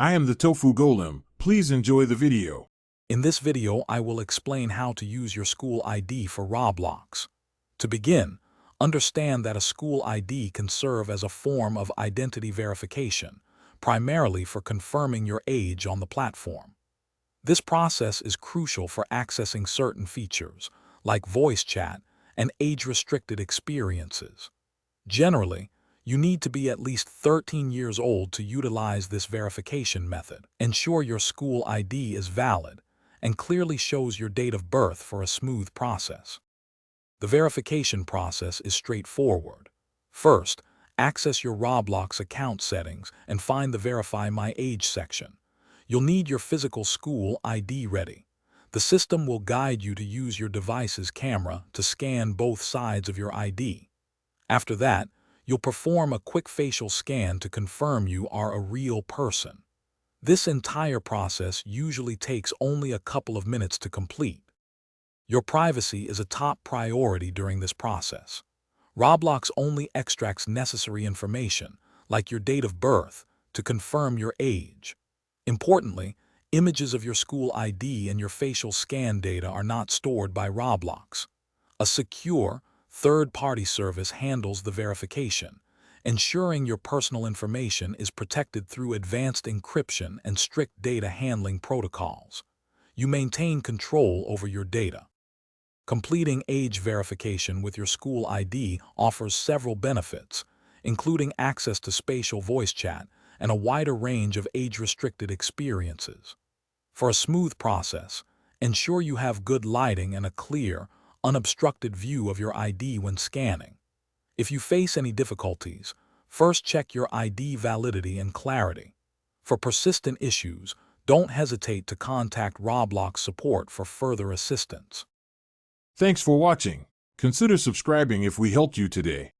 I am the Tofu Golem. Please enjoy the video. In this video, I will explain how to use your school ID for Roblox. To begin, understand that a school ID can serve as a form of identity verification, primarily for confirming your age on the platform. This process is crucial for accessing certain features, like voice chat and age-restricted experiences. Generally, you need to be at least 13 years old to utilize this verification method. Ensure your school ID is valid and clearly shows your date of birth for a smooth process. The verification process is straightforward. First, access your Roblox account settings and find the Verify My Age section. You'll need your physical school ID ready. The system will guide you to use your device's camera to scan both sides of your ID. After that, you'll perform a quick facial scan to confirm you are a real person. This entire process usually takes only a couple of minutes to complete. Your privacy is a top priority during this process. Roblox only extracts necessary information, like your date of birth, to confirm your age. Importantly, images of your school ID and your facial scan data are not stored by Roblox. A secure, third-party service handles the verification, ensuring your personal information is protected through advanced encryption and strict data handling protocols. You maintain control over your data. Completing age verification with your school ID offers several benefits, including access to spatial voice chat and a wider range of age-restricted experiences. For a smooth process, ensure you have good lighting and a clear, unobstructed view of your ID when scanning. If you face any difficulties, first check your ID validity and clarity. For persistent issues, don't hesitate to contact Roblox support for further assistance. Thanks for watching. Consider subscribing if we helped you today.